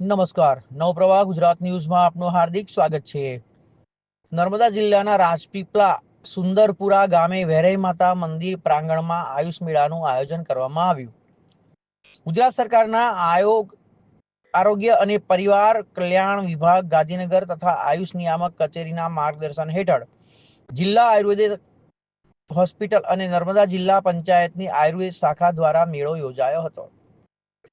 નમસ્કાર, નવપ્રવાહ ગુજરાત ન્યૂઝમાં આપનું હાર્દિક સ્વાગત છે। નર્મદા જિલ્લાના રાજપીપળા સુંદરપુરા ગામે વેરાઈ માતા મંદિર પ્રાંગણમાં આયુષ મેળાનું આયોજન કરવામાં આવ્યું। ગુજરાત સરકારના આરોગ્ય અને પરિવાર કલ્યાણ વિભાગ ગાંધીનગર તથા આયુષ નિયામક કચેરીના માર્ગદર્શન હેઠળ જિલ્લા આયુર્વેદ હોસ્પિટલ અને નર્મદા જિલ્લા પંચાયતની આયુર્વેદ શાખા દ્વારા મેળો યોજાયો હતો।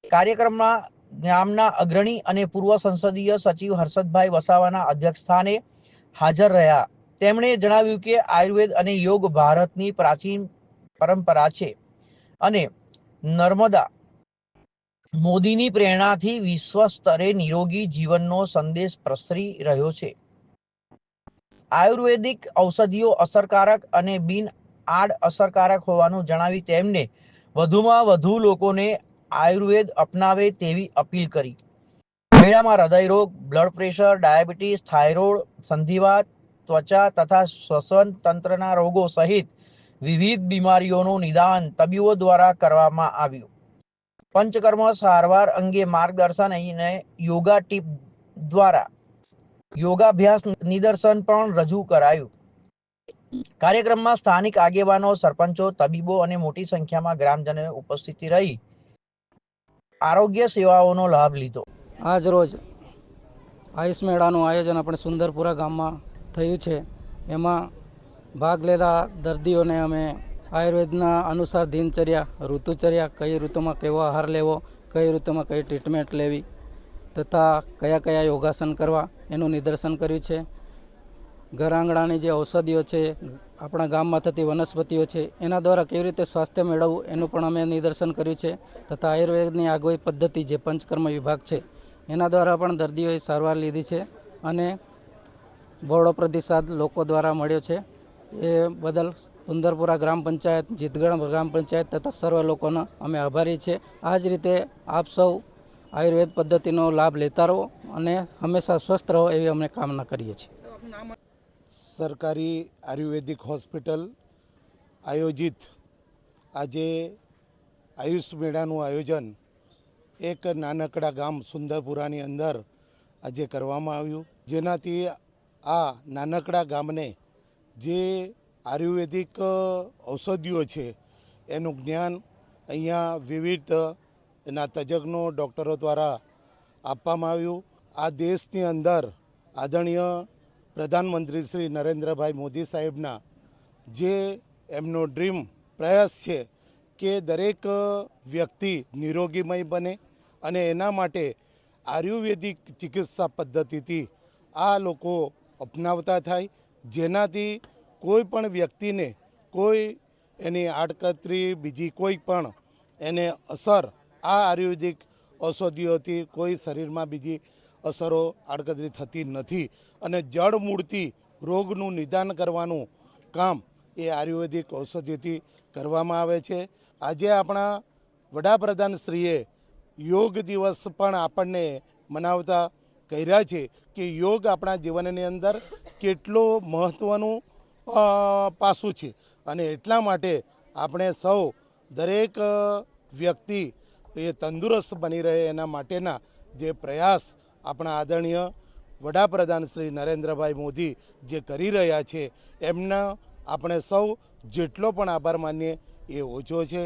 કાર્યક્રમમાં ગામના અગ્રણી અને પૂર્વ સંસદીય સચિવ હર્ષદભાઈ વસાવાના અધ્યક્ષસ્થાને હાજર રહ્યા। તેમણે જણાવ્યું કે આયુર્વેદ અને યોગ ભારતની પ્રાચીન પરંપરા છે અને નર્મદા મોદીની પ્રેરણાથી વિશ્વ સ્તરે નિરોગી જીવનનો સંદેશ પ્રસરી રહ્યો છે। આયુર્વેદિક ઔષધિઓ અસરકારક અને બિન આડ અસરકારક હોવાનું જણાવી તેમને વધુમાં વધુ લોકોને આયુર્વેદ અપનાવે તેવી અપીલ કરી। મેળામાં હૃદયરોગ, બ્લડ પ્રેશર, ડાયાબિટીસ, થાઇરોઇડ, સંધિવાત, ત્વચા તથા શ્વસન તંત્રના રોગો સહિત વિવિધ બીમારીઓનું નિદાન તબીબો દ્વારા કરવામાં આવ્યું। પંચકર્મ સારવાર અંગે માર્ગદર્શન અને યોગા ટીપ દ્વારા યોગાભ્યાસ નિદર્શન પણ રજૂ કરાયું। કાર્યક્રમમાં સ્થાનિક આગેવાનો, સરપંચો, તબીબો અને મોટી સંખ્યામાં ગ્રામજનોએ ઉપસ્થિત રહી આરોગ્ય સેવાઓનો લાભ લીધો। આજ રોજ આયુષ મેળાનું આયોજન આપણે સુંદરપુરા ગામમાં થયું છે। એમાં ભાગ લેતા દર્દીઓને અમે આયુર્વેદના અનુસાર દિનચર્યા, ઋતુચર્યા, કઈ ઋતુમાં કેવો આહાર લેવો, કઈ ઋતુમાં કઈ ટ્રીટમેન્ટ લેવી તથા કયા કયા યોગાસન કરવા એનું નિદર્શન કર્યું છે। ઘર આંગણાની જે ઔષધિઓ છે, આપણા ગામમાં થતી વનસ્પતિઓ છે, એના દ્વારા કેવી રીતે સ્વાસ્થ્ય મેળવવું એનું પણ અમે નિદર્શન કર્યું છે તથા આયુર્વેદની આગવી પદ્ધતિ જે પંચકર્મ વિભાગ છે એના દ્વારા પણ દર્દીઓએ સારવાર લીધી છે અને બહોળો પ્રતિસાદ લોકો દ્વારા મળ્યો છે। એ બદલ સુંદરપુરા ગ્રામ પંચાયત, જીતગઢ ગ્રામ પંચાયત તથા સર્વ લોકોનો અમે આભારી છે। આ જ રીતે આપ સૌ આયુર્વેદ પદ્ધતિનો લાભ લેતા રહો અને હંમેશા સ્વસ્થ રહો એવી અમે કામના કરીએ છીએ। સરકારી આયુર્વેદિક હોસ્પિટલ આયોજિત આજે આયુષ મેળાનું આયોજન એક નાનકડા ગામ સુંદરપુરાની અંદર આજે કરવામાં આવ્યું, જેનાથી આ નાનકડા ગામને જે આયુર્વેદિક ઔષધિઓ છે એનું જ્ઞાન અહીંયા વિવિધ એના તજજ્ઞો, ડૉક્ટરો દ્વારા આપવામાં આવ્યું। આ દેશની અંદર આદરણીય પ્રધાનમંત્રી શ્રી નરેન્દ્રભાઈ મોદી સાહેબના જે એમનો ડ્રીમ પ્રયાસ છે કે દરેક વ્યક્તિ નિરોગીમય બને અને એના માટે આયુર્વેદિક ચિકિત્સા પદ્ધતિથી આ લોકો અપનાવતા થાય, જેનાથી કોઈ પણ વ્યક્તિને કોઈ એની આડકતરી બીજી કોઈ પણ એને અસર આ આયુર્વેદિક ઔષધિઓથી કોઈ શરીરમાં બીજી અસરો આડકતરી થતી નથી અને જડ મૂળથી રોગનું નિદાન કરવાનું કામ એ આયુર્વેદિક ઔષધિથી કરવામાં આવે છે। આજે આપણા વડાપ્રધાનશ્રીએ યોગ દિવસ પણ આપણને મનાવતા કર્યા છે કે યોગ આપણા જીવનની અંદર કેટલો મહત્ત્વનું પાસું છે અને એટલા માટે આપણે સૌ દરેક વ્યક્તિ એ તંદુરસ્ત બની રહે એના માટેના જે પ્રયાસ આપણા આદરણીય વડાપ્રધાન શ્રી નરેન્દ્રભાઈ મોદી જે કરી રહ્યા છે એમના આપણે સૌ જેટલો પણ આભાર માનીએ એ ઓછો છે।